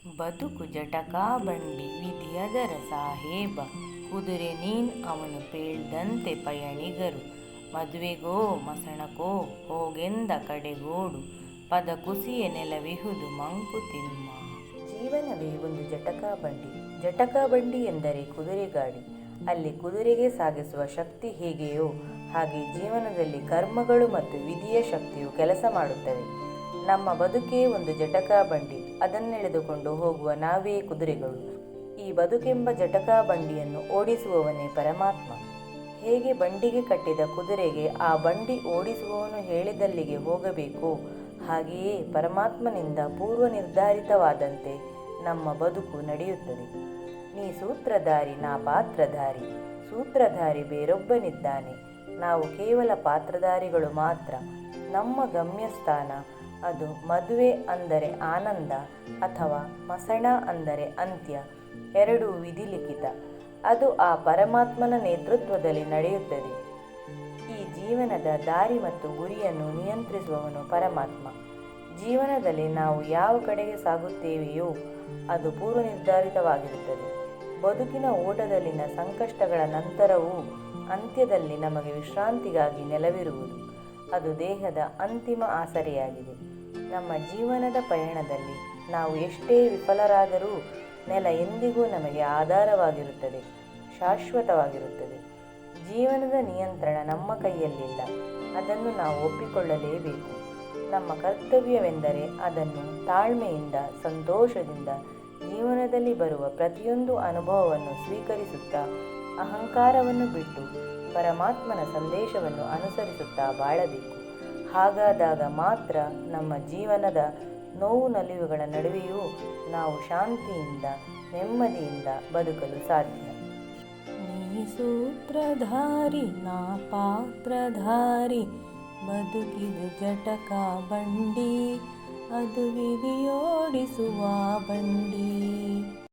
ಬದುಕು ಜಟಕಾ ಬಂಡಿ ವಿಧಿಯದರ ಸಾಹೇಬ, ಕುದುರೆ ನೀನ್ ಅವನು ಪೇಳ್ದಂತೆ ಪಯಣಿಗರು. ಮದುವೆಗೋ ಮಸಣಕೋ ಹೋಗೆಂದ ಕಡೆಗೋಡು, ಪದ ಕುಸಿಯ ನೆಲವಿಹುದು ಮಂಕುತಿಮ್ಮ. ಜೀವನವೇ ಒಂದು ಜಟಕಾ ಬಂಡಿ. ಜಟಕಾ ಬಂಡಿ ಎಂದರೆ ಕುದುರೆ ಗಾಡಿ. ಅಲ್ಲಿ ಕುದುರೆಗೆ ಸಾಗಿಸುವ ಶಕ್ತಿ ಹೇಗೆಯೋ ಹಾಗೆ ಜೀವನದಲ್ಲಿ ಕರ್ಮಗಳು ಮತ್ತು ವಿಧಿಯ ಶಕ್ತಿಯು ಕೆಲಸ ಮಾಡುತ್ತವೆ. ನಮ್ಮ ಬದುಕೇ ಒಂದು ಜಟಕಾ ಬಂಡಿ. ಅದನ್ನೆಳೆದುಕೊಂಡು ಹೋಗುವ ನಾವೇ ಕುದುರೆಗಳು. ಈ ಬದುಕೆಂಬ ಜಟಕಾ ಬಂಡಿಯನ್ನು ಓಡಿಸುವವನೇ ಪರಮಾತ್ಮ. ಹೇಗೆ ಬಂಡಿಗೆ ಕಟ್ಟಿದ ಕುದುರೆಗೆ ಆ ಬಂಡಿ ಓಡಿಸುವವನು ಹೇಳಿದಲ್ಲಿಗೆ ಹೋಗಬೇಕು, ಹಾಗೆಯೇ ಪರಮಾತ್ಮನಿಂದ ಪೂರ್ವ ನಿರ್ಧಾರಿತವಾದಂತೆ ನಮ್ಮ ಬದುಕು ನಡೆಯುತ್ತದೆ. ನೀ ಸೂತ್ರಧಾರಿ ನಾ ಪಾತ್ರಧಾರಿ, ಸೂತ್ರಧಾರಿ ಬೇರೊಬ್ಬನಿದ್ದಾನೆ, ನಾವು ಕೇವಲ ಪಾತ್ರಧಾರಿಗಳು ಮಾತ್ರ. ನಮ್ಮ ಗಮ್ಯಸ್ಥಾನ ಅದು ಮದುವೆ ಅಂದರೆ ಆನಂದ ಅಥವಾ ಮಸಣ ಅಂದರೆ ಅಂತ್ಯ, ಎರಡೂ ವಿಧಿಲಿಖಿತ. ಅದು ಆ ಪರಮಾತ್ಮನ ನೇತೃತ್ವದಲ್ಲಿ ನಡೆಯುತ್ತದೆ. ಈ ಜೀವನದ ದಾರಿ ಮತ್ತು ಗುರಿಯನ್ನು ನಿಯಂತ್ರಿಸುವವನು ಪರಮಾತ್ಮ. ಜೀವನದಲ್ಲಿ ನಾವು ಯಾವ ಕಡೆಗೆ ಸಾಗುತ್ತೇವೆಯೋ ಅದು ಪೂರ್ವ ನಿರ್ಧಾರಿತವಾಗಿರುತ್ತದೆ. ಬದುಕಿನ ಓಟದಲ್ಲಿನ ಸಂಕಷ್ಟಗಳ ನಂತರವೂ ಅಂತ್ಯದಲ್ಲಿ ನಮಗೆ ವಿಶ್ರಾಂತಿಗಾಗಿ ನೆಲವಿರುವುದು. ಅದು ದೇಹದ ಅಂತಿಮ ಆಸರೆಯಾಗಿದೆ. ನಮ್ಮ ಜೀವನದ ಪಯಣದಲ್ಲಿ ನಾವು ಎಷ್ಟೇ ವಿಫಲರಾದರೂ ನೆಲ ಎಂದಿಗೂ ನಮಗೆ ಆಧಾರವಾಗಿರುತ್ತದೆ, ಶಾಶ್ವತವಾಗಿರುತ್ತದೆ. ಜೀವನದ ನಿಯಂತ್ರಣ ನಮ್ಮ ಕೈಯಲ್ಲಿಲ್ಲ, ಅದನ್ನು ನಾವು ಒಪ್ಪಿಕೊಳ್ಳಲೇಬೇಕು. ನಮ್ಮ ಕರ್ತವ್ಯವೆಂದರೆ ಅದನ್ನು ತಾಳ್ಮೆಯಿಂದ, ಸಂತೋಷದಿಂದ ಜೀವನದಲ್ಲಿ ಬರುವ ಪ್ರತಿಯೊಂದು ಅನುಭವವನ್ನು ಸ್ವೀಕರಿಸುತ್ತಾ, ಅಹಂಕಾರವನ್ನು ಬಿಟ್ಟು ಪರಮಾತ್ಮನ ಸಂದೇಶವನ್ನು ಅನುಸರಿಸುತ್ತಾ ಬಾಳಬೇಕು. ಹಾಗಾದಾಗ ಮಾತ್ರ ನಮ್ಮ ಜೀವನದ ನೋವು ನಲಿವುಗಳ ನಡುವೆಯೂ ನಾವು ಶಾಂತಿಯಿಂದ, ನೆಮ್ಮದಿಯಿಂದ ಬದುಕಲು ಸಾಧ್ಯ. ನೀ ಸೂತ್ರಧಾರಿ ನಾ ಪಾತ್ರಧಾರಿ, ಬದುಕಿದು ಜಟಕಾ ಬಂಡಿ, ಅದು ವಿಧಿಯೋಡಿಸುವ ಬಂಡಿ.